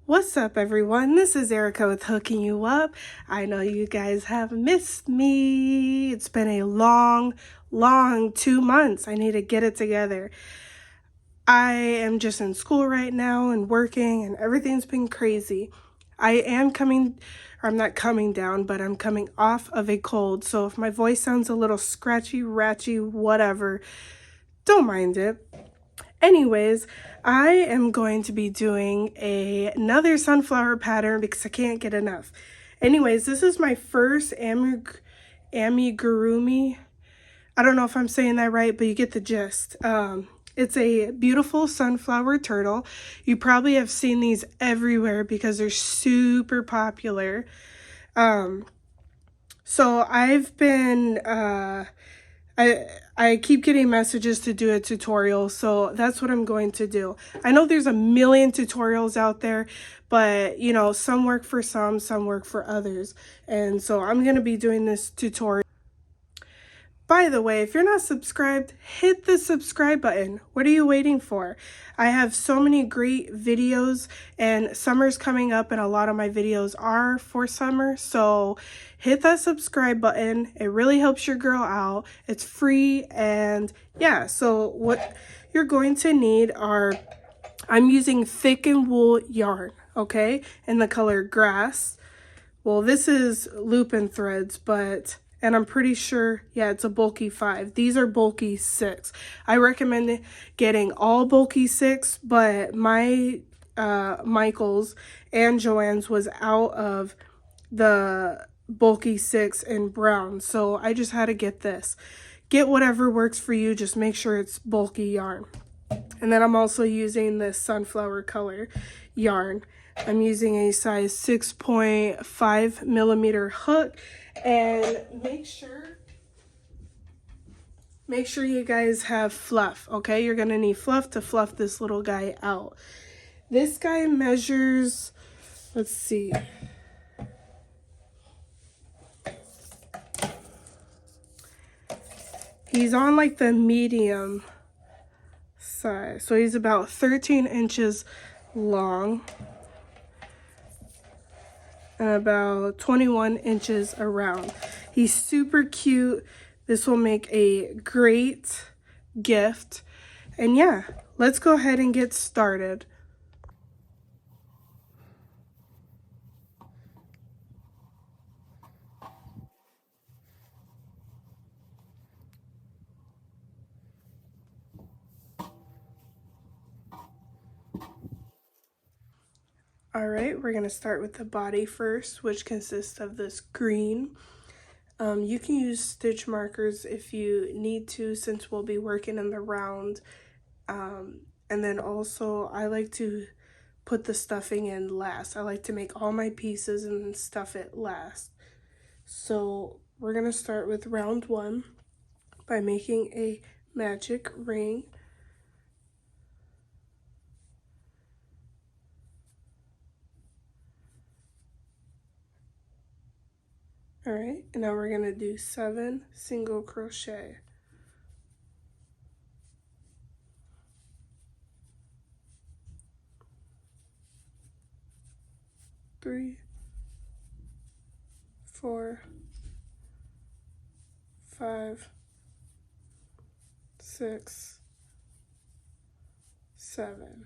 What's up, everyone? This is Erica with Hooking You Up. I know you guys have missed me. It's been a long 2 months. I need to get it together. I am just in school right now and working, and everything's been crazy. I'm not coming down, but I'm coming off of a cold. So if my voice sounds a little scratchy, ratchy, whatever, don't mind it. Anyways, I am going to be doing another sunflower pattern because I can't get enough. Anyways, this is my first amigurumi. I don't know if I'm saying that right, but you get the gist. It's a beautiful sunflower turtle. You probably have seen these everywhere because they're super popular. So I've been I keep getting messages to do a tutorial, so that's what I'm going to do. I know there's a million tutorials out there, but you know, some work for some work for others. And so I'm going to be doing this tutorial. By the way, if you're not subscribed, hit the subscribe button. What are you waiting for? I have so many great videos, and summer's coming up and a lot of my videos are for summer. So hit that subscribe button. It really helps your girl out. It's free, and yeah, so what you're going to need are, I'm using thick and wool yarn, okay, in the color grass. Well, this is loop-in threads, and I'm pretty sure, yeah, it's a bulky 5. These are bulky 6. I recommend getting all bulky 6, but my Michael's and Joann's was out of the bulky 6 in brown, so I just had to get this. Get whatever works for you, just make sure it's bulky yarn. And then I'm also using this sunflower color yarn. I'm using a size 6.5 millimeter hook, and make sure you guys have fluff, okay? You're gonna need fluff to fluff this little guy out. This guy measures, let's see. He's on like the medium size, so he's about 13 inches long and about 21 inches around. He's super cute. This will make a great gift. And yeah, let's go ahead and get started. All right, we're gonna start with the body first, which consists of this green. You can use stitch markers if you need to, since we'll be working in the round. And then also, I like to put the stuffing in last. I like to make all my pieces and then stuff it last. So we're gonna start with round 1 by making a magic ring. All right, and now we're gonna do 7 single crochet. Three, 4, 5, 6, 7.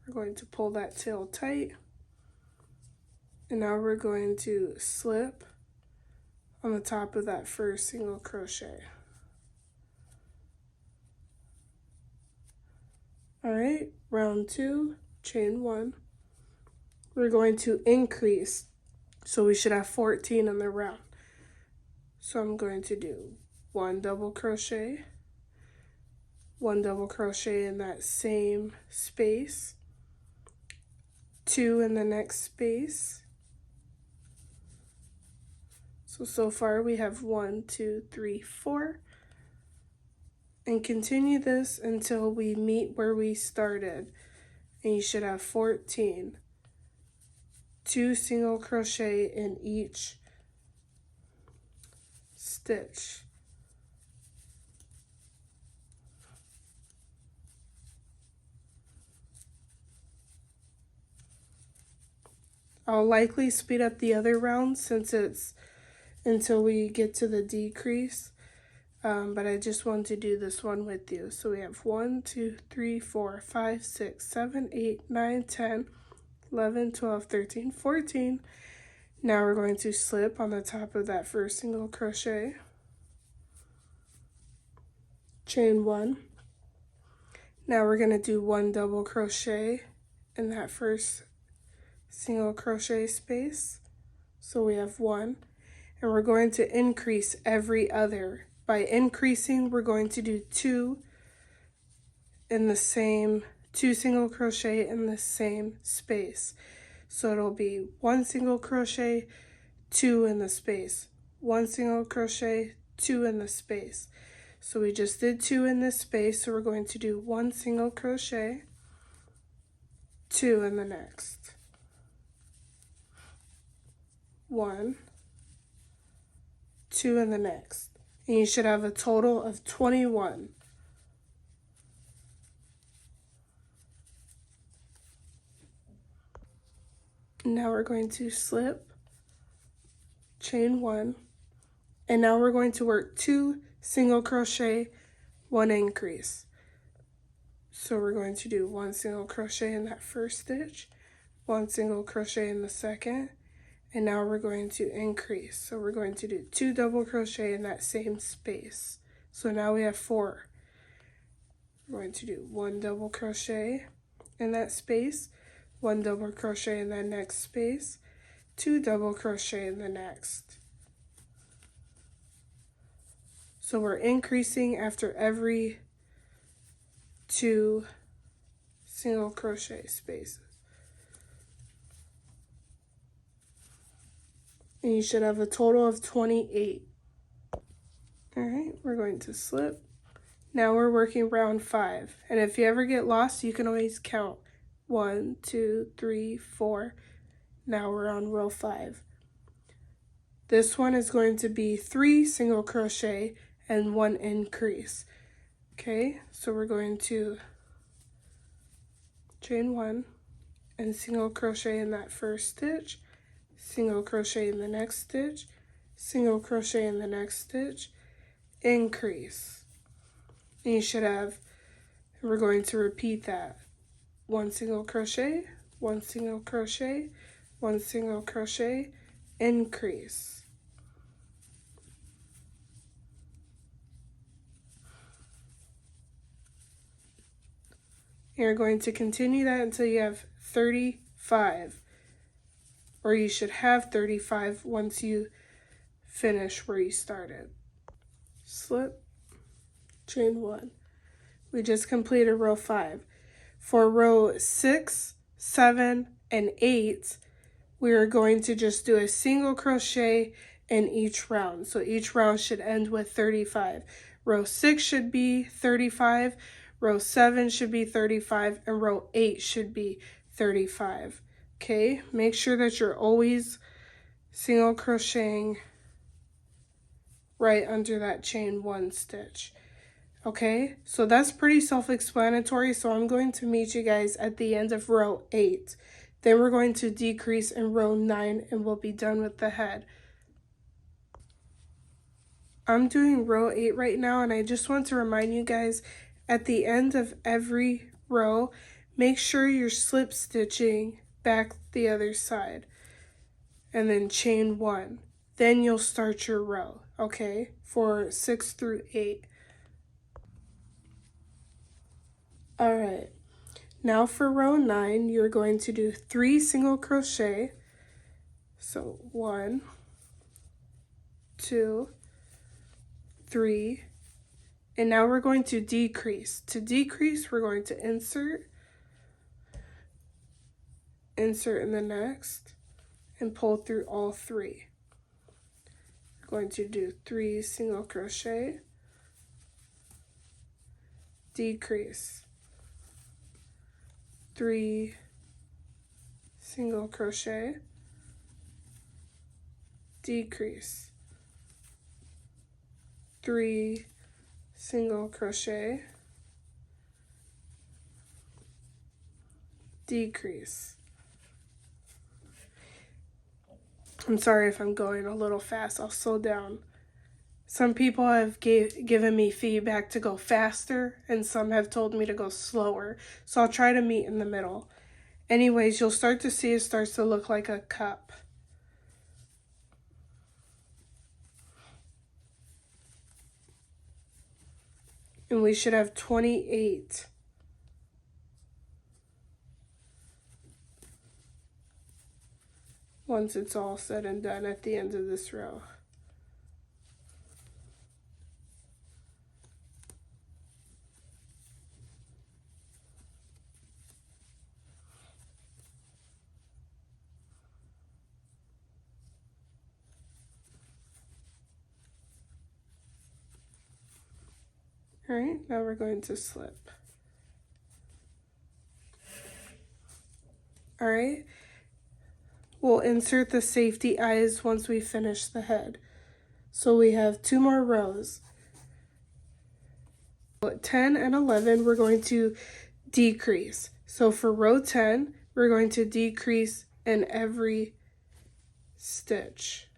We're going to pull that tail tight, and now we're going to slip on the top of that first single crochet. All right, round 2, chain 1. We're going to increase, so we should have 14 in the round. So I'm going to do 1 double crochet, 1 double crochet in that same space, 2 in the next space. So far we have 1, 2, 3, 4. And continue this until we meet where we started. And you should have 14. 2 single crochet in each stitch. I'll likely speed up the other round since it's until we get to the decrease. But I just want to do this one with you. So we have 1, 2, 3, 4, 5, 6, 7, 8, 9, 10, 11, 12, 13, 14. Now we're going to slip on the top of that first single crochet, chain 1. Now we're going to do 1 double crochet in that first single crochet space. So we have 1, and we're going to increase every other. By increasing, we're going to do 2 in the same, 2 single crochet in the same space. So it'll be 1 single crochet, 2 in the space, 1 single crochet, 2 in the space. So we just did 2 in this space, so we're going to do 1 single crochet, 2 in the next, 1, 2 in the next. And you should have a total of 21. Now we're going to slip, chain 1, and now we're going to work 2 single crochet, 1 increase. So we're going to do 1 single crochet in that first stitch, 1 single crochet in the second, and now we're going to increase. So we're going to do 2 double crochet in that same space. So now we have 4. We're going to do 1 double crochet in that space, 1 double crochet in that next space, 2 double crochet in the next. So we're increasing after every 2 single crochet spaces. And you should have a total of 28. All right, we're going to slip. Now we're working round 5. And if you ever get lost, you can always count 1, 2, 3, 4. Now we're on row 5. This one is going to be 3 single crochet and 1 increase. Okay, so we're going to chain 1 and single crochet in that first stitch, single crochet in the next stitch, single crochet in the next stitch, increase. And you should have, we're going to repeat that. 1 single crochet, 1 single crochet, 1 single crochet, increase. You're going to continue that until you have 35, or you should have 35 once you finish where you started. Slip, chain 1. We just completed row 5. For row 6, 7, and 8, we are going to just do a single crochet in each round. So each round should end with 35. Row 6 should be 35. Row 7 should be 35, and row 8 should be 35. Okay, make sure that you're always single crocheting right under that chain 1 stitch. Okay, so that's pretty self-explanatory. So I'm going to meet you guys at the end of row 8. Then we're going to decrease in row 9 and we'll be done with the head. I'm doing row 8 right now, and I just want to remind you guys, at the end of every row, make sure you're slip stitching back the other side and then chain 1. Then you'll start your row, okay, for 6 through 8. All right, now for row 9, you're going to do 3 single crochet. So 1, 2, 3, and now we're going to decrease. To decrease, we're going to insert in the next, and pull through all 3. We're going to do 3 single crochet, decrease, 3 single crochet, decrease, 3 single crochet, decrease. I'm sorry if I'm going a little fast. I'll slow down. Some people have given me feedback to go faster, and some have told me to go slower. So I'll try to meet in the middle. Anyways, you'll start to see it starts to look like a cup. And we should have 28. Once it's all said and done at the end of this row. All right, now we're going to slip. All right, we'll insert the safety eyes once we finish the head. So we have 2 more rows. 10 and 11, we're going to decrease. So for row 10, we're going to decrease in every stitch.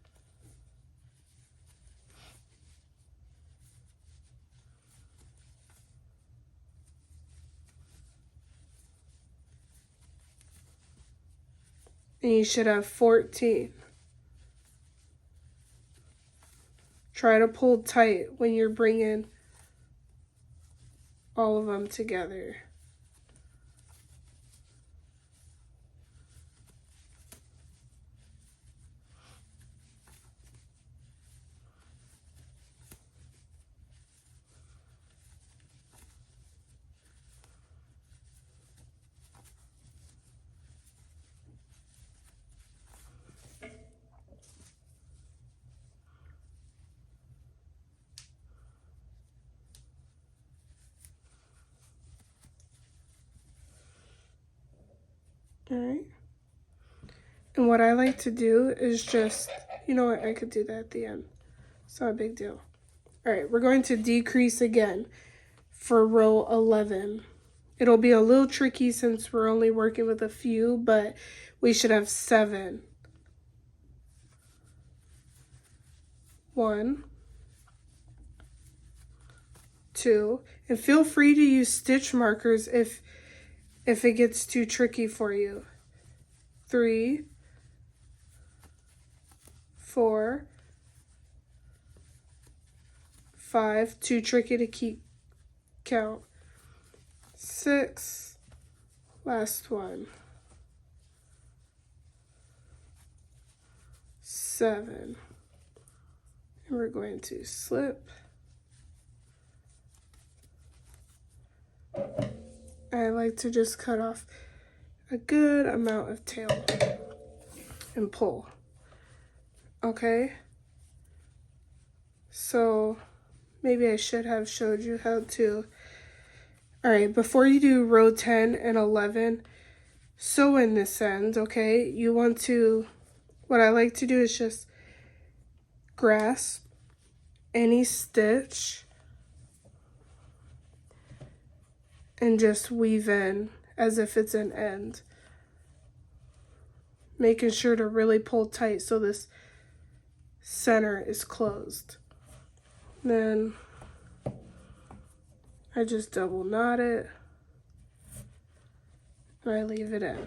And you should have 14. Try to pull tight when you're bringing all of them together. All right. And what I like to do is just, you know what, I could do that at the end. It's not a big deal. All right, we're going to decrease again for row 11. It'll be a little tricky since we're only working with a few, but we should have 7. 1, 2, and feel free to use stitch markers if it gets too tricky for you. 3, 4, 5, too tricky to keep count. 6, last one. 7, and we're going to slip. I like to just cut off a good amount of tail and pull. Okay, so maybe I should have showed you how to. All right, before you do row 10 and 11, sew in this end, okay? You want to, what I like to do is just grasp any stitch and just weave in as if it's an end. Making sure to really pull tight so this center is closed. Then I just double knot it and I leave it in.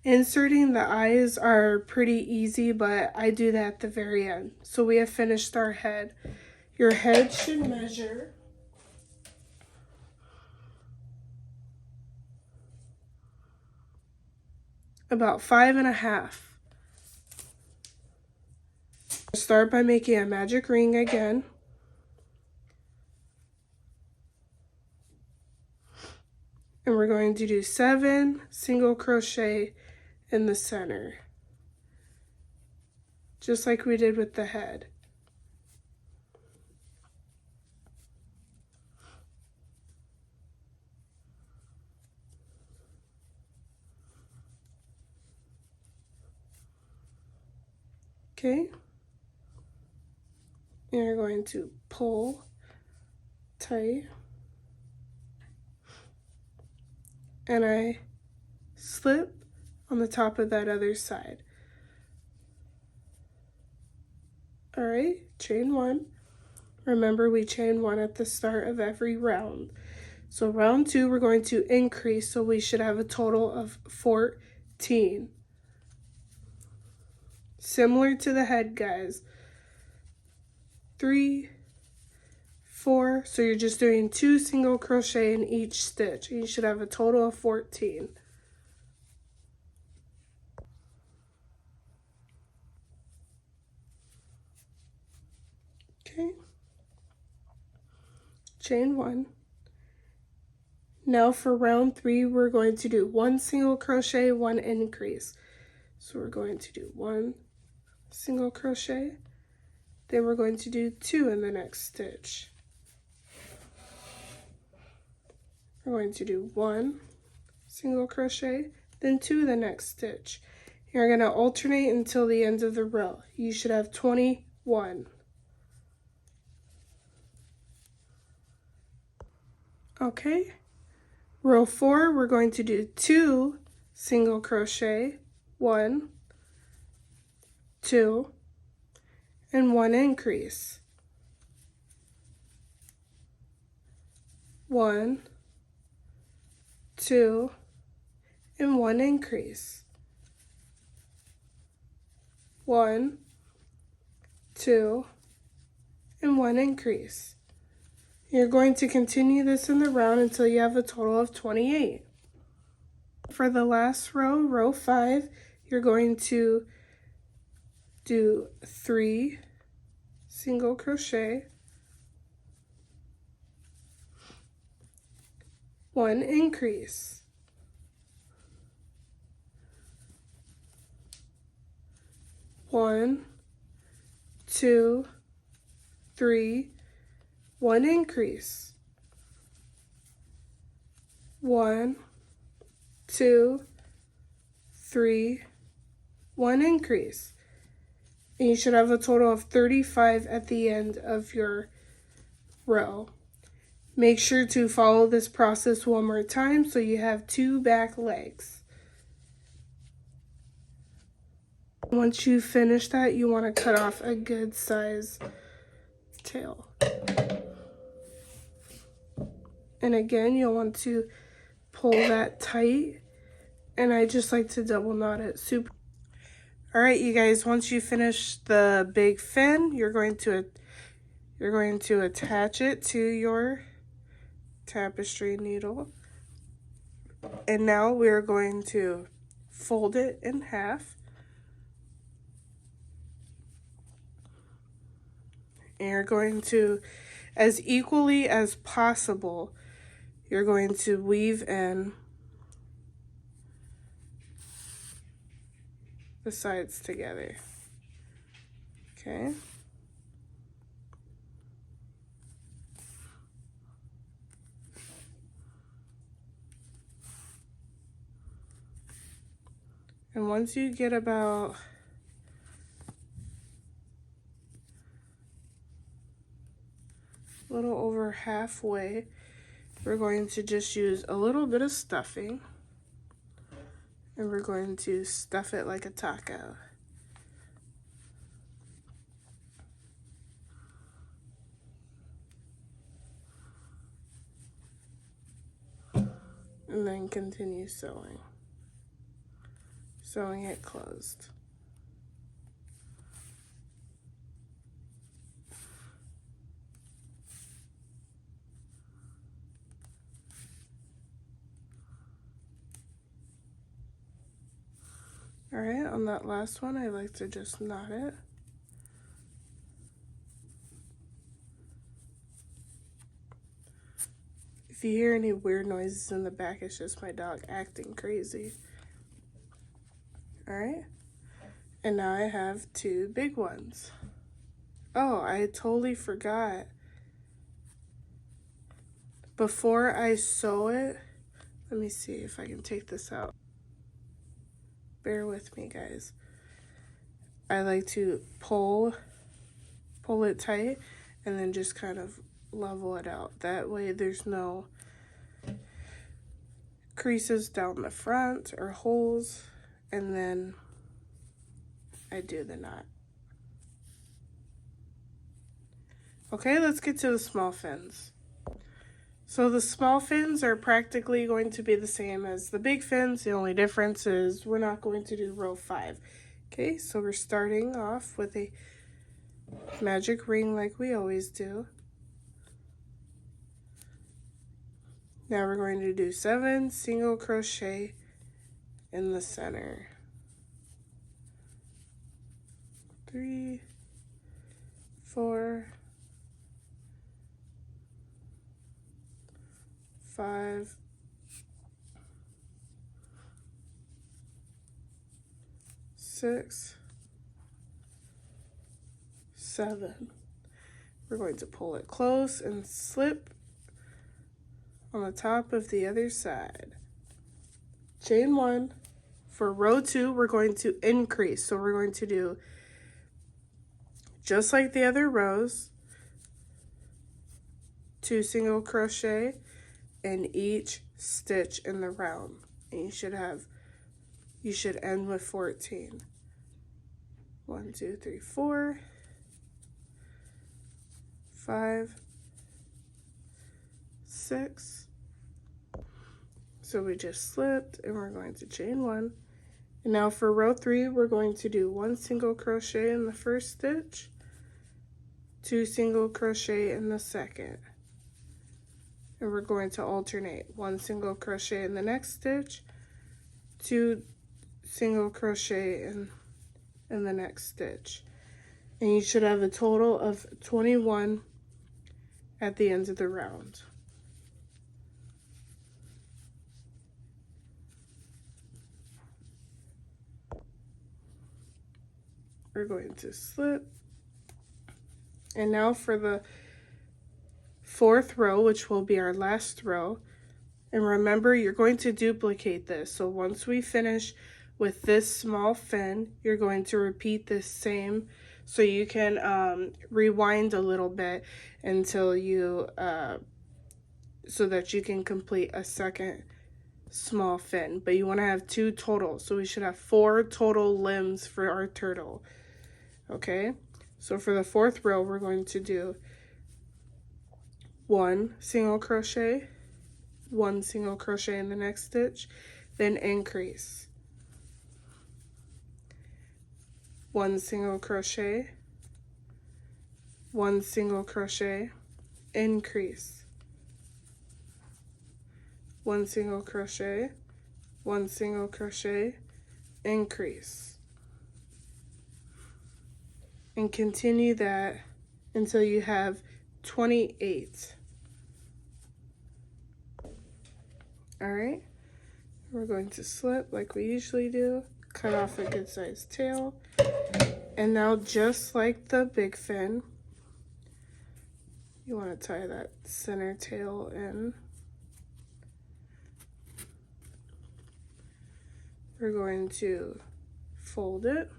Inserting the eyes are pretty easy, but I do that at the very end. So we have finished our head. Your head should measure about 5.5. Start by making a magic ring again. And we're going to do 7 single crochet in the center, just like we did with the head. Okay, and you're going to pull tight, and I slip on the top of that other side. All right, chain 1. Remember, we chain 1 at the start of every round. So round 2, we're going to increase, so we should have a total of 14. Similar to the head, guys. 3, 4, so you're just doing 2 single crochet in each stitch. You should have a total of 14. Okay. Chain 1. Now for round 3, we're going to do 1 single crochet, 1 increase. So we're going to do 1 single crochet, then we're going to do 2 in the next stitch. We're going to do 1 single crochet, then 2 the next stitch. You're going to alternate until the end of the row. You should have 21. Okay. Row 4, we're going to do 2 single crochet, 1, 2, and 1 increase. 1, 2, and 1 increase. 1, 2, and 1 increase. You're going to continue this in the round until you have a total of 28. For the last row, row 5, you're going to do 3 single crochet, 1 increase. 1, 2, 3, 1 increase. 1, 2, 3, 1 increase. And you should have a total of 35 at the end of your row. Make sure to follow this process one more time so you have 2 back legs. Once you finish that, you want to cut off a good size tail. And again, you'll want to pull that tight, and I just like to double knot it super. All right, you guys, once you finish the big fin, you're going to attach it to your tapestry needle. And now we're going to fold it in half. And you're going to, as equally as possible, you're going to weave in the sides together. Okay. And once you get about a little over halfway, we're going to just use a little bit of stuffing, and we're going to stuff it like a taco. And then continue sewing it closed. All right, on that last one, I like to just knot it. If you hear any weird noises in the back, it's just my dog acting crazy. All right, and now I have 2 big ones. Oh, I totally forgot. Before I sew it, let me see if I can take this out. Bear with me, guys. I like to pull it tight and then just kind of level it out. That way there's no creases down the front or holes, and then I do the knot. Okay, let's get to the small fins. So the small fins are practically going to be the same as the big fins. The only difference is we're not going to do row 5. Okay, so we're starting off with a magic ring like we always do. Now we're going to do 7 single crochet in the center. 3, 4, 5, 6, 7. We're going to pull it close and slip on the top of the other side. Chain 1. For row 2, we're going to increase. So we're going to do just like the other rows, 2 single crochet in each stitch in the round. And you should end with 14. 1, 2, 3, 4, 5, 6. So we just slipped and we're going to chain 1. And now for row 3, we're going to do 1 single crochet in the first stitch, 2 single crochet in the second. And we're going to alternate 1 single crochet in the next stitch, 2 single crochet in the next stitch. And you should have a total of 21 at the end of the round. We're going to slip. And now for the 4th row, which will be our last row. And remember, you're going to duplicate this. So once we finish with this small fin, you're going to repeat this same. So you can rewind a little bit until you, so that you can complete a second small fin. But you want to have 2 total. So we should have 4 total limbs for our turtle. Okay, so for the 4th row, we're going to do 1 single crochet, 1 single crochet in the next stitch, then increase. 1 single crochet, 1 single crochet, increase. 1 single crochet, 1 single crochet, increase. And continue that until you have 28. All right, we're going to slip like we usually do, cut off a good sized tail. And now, just like the big fin, you want to tie that center tail in. We're going to fold it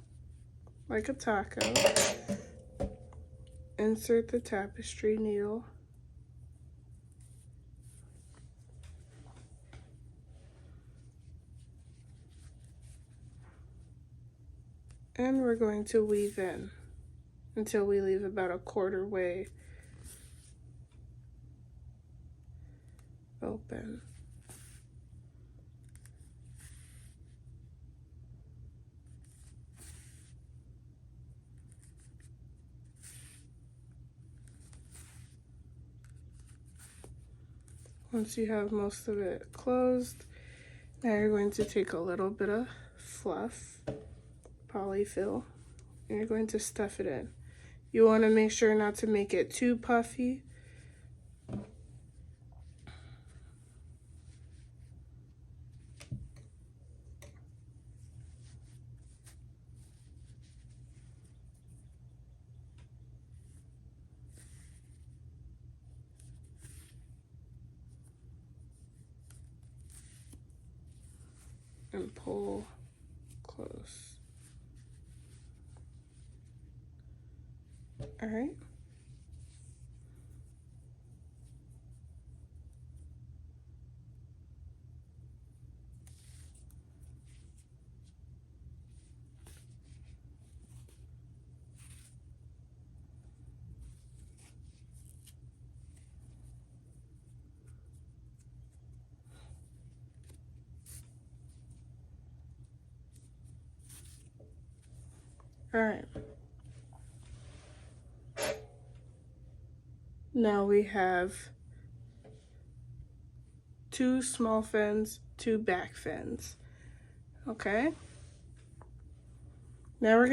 like a taco, insert the tapestry needle, and we're going to weave in until we leave about a 1/4 way open. Once you have most of it closed, now you're going to take a little bit of fluff, Polyfil, and you're going to stuff it in. You want to make sure not to make it too puffy. And pull close. All right. All right. Now we have 2 small fins, 2 back fins. Okay. Now we're